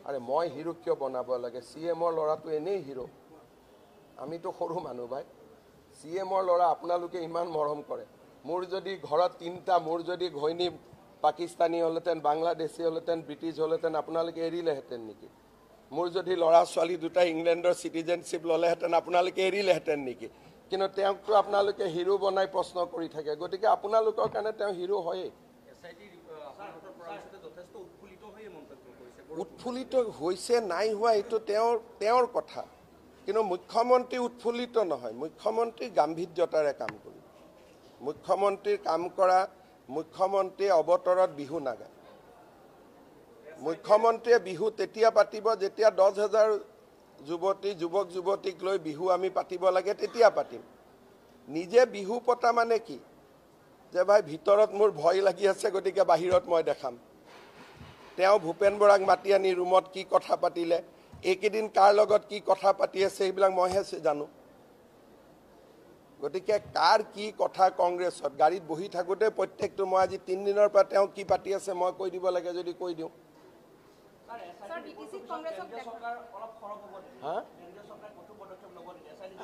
আৰে মই হিৰো কিয় বনাব লাগে? CMৰ ল'ৰাটো এনেই হিৰো। আমিতো সৰু মানুহ ভাই। CMৰ ল'ৰা আপোনালোকে ইমান মৰম কৰে। মোৰ যদি ঘৰত 3টা, মোৰ যদি ঘৈণী পাকিস্তানী হ'লেহেঁতেন, বাংলাদেশী হ'লেহেঁতেন, ব্ৰিটিছ হ'লেহেঁতেন, আপোনালোকে এৰিলেহেঁতেন নেকি? মোৰ যদি ল'ৰা ছোৱালী দুটা ইংলেণ্ডৰ চিটিজেনশ্বিপ ল'লেহেঁতেন, আপোনালোকে এৰিলেহেঁতেন নেকি? কিন্তু তেওঁকতো আপোনালোকে হিৰো বনাই প্ৰশ্ন কৰি থাকে। গতিকে আপোনালোকৰ কাৰণে তেওঁ হিৰো হয়েই। উৎফুল্লিত হৈছে নাই হোৱা এইটো তেওঁৰ কথা, কিন্তু মুখ্যমন্ত্ৰী উৎফুল্লিত নহয়। মুখ্যমন্ত্ৰী গাম্ভীৰ্যতাৰে কাম কৰিব। মুখ্যমন্ত্ৰীৰ কাম কৰা, মুখ্যমন্ত্ৰীয়ে অৱতৰত বিহু নাগায়। মুখ্যমন্ত্ৰীয়ে বিহু তেতিয়া পাতিব যেতিয়া 10,000 যুৱক যুৱতীক লৈ বিহু আমি পাতিব লাগে, তেতিয়া পাতিম। নিজে বিহু পতা মানে কি? যে ভাই ভিতৰত মোৰ ভয় লাগি আছে, গতিকে বাহিৰত মই দেখাম। তেওঁ ভূপেন বৰাক মাতি আনি ৰুমত কি কথা পাতিলে, এইকেইদিন কাৰ লগত কি কথা পাতি আছে, সেইবিলাক মইহে জানো। গতিকে কাৰ কি কথা কংগ্ৰেছত গাড়ীত বহি থাকোঁতে প্ৰত্যেকটো মই আজি 3 দিনৰ পৰা তেওঁ কি পাতি আছে মই কৈ দিব লাগে যদি কৈ দিওঁ।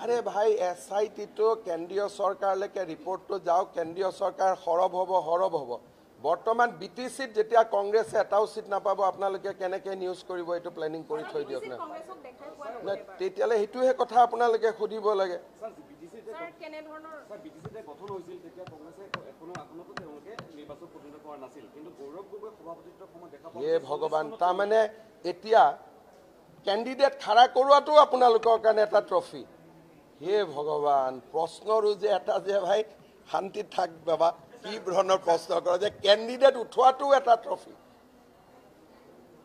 আৰে ভাই SIT-টো কেন্দ্ৰীয় চৰকাৰলৈকে ৰিপৰ্টটো যাওক, কেন্দ্ৰীয় চৰকাৰ সৰব হ'ব। বৰ্তমান BTC-ত যেতিয়া কংগ্ৰেছে এটাও চিট নাপাব, আপোনালোকে কেনেকৈ নিউজ কৰিব এইটো প্লেনিং কৰি থৈ দিয়ক না। তেতিয়াহ'লে সেইটোহে কথা আপোনালোকে সুধিব লাগে। হে ভগৱান, তাৰমানে এতিয়া কেণ্ডিডেট খাৰা কৰোৱাটো আপোনালোকৰ কাৰণে এটা ট্ৰফি। হে ভগৱান, প্ৰশ্নৰো যে এটা যে ভাই শান্তিত থাক বাবা, কি ধৰণৰ প্ৰশ্ন কৰে যে কেণ্ডিডেট উঠোৱাটো এটা ট্ৰফি।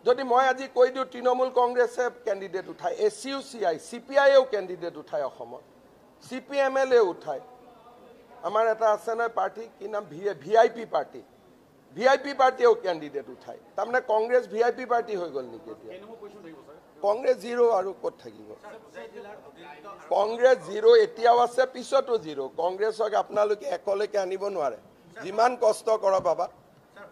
যদি মই আজি কৈ দিওঁ তৃণমূল কংগ্ৰেছে কেণ্ডিডেট উঠায়, ACUCI CPI-য়েও কেণ্ডিডেট উঠায়, অসমত CPML-এও উঠায়। আমাৰ এটা আছে নহয় পাৰ্টি, কি নাম, VIP পাৰ্টি। VIP পাৰ্টিয়েও কেণ্ডিডেট উঠায়। তাৰমানে কংগ্ৰেছ VIP পাৰ্টি হৈ গ'ল নেকি এতিয়া? কংগ্ৰেছ জিৰ' আৰু ক'ত থাকিব? কংগ্ৰেছ জিৰ' এতিয়াও আছে, পিছতো জিৰ'। কংগ্ৰেছক আপোনালোকে একলৈকে আনিব নোৱাৰে, যিমান কষ্ট কৰক বাবা।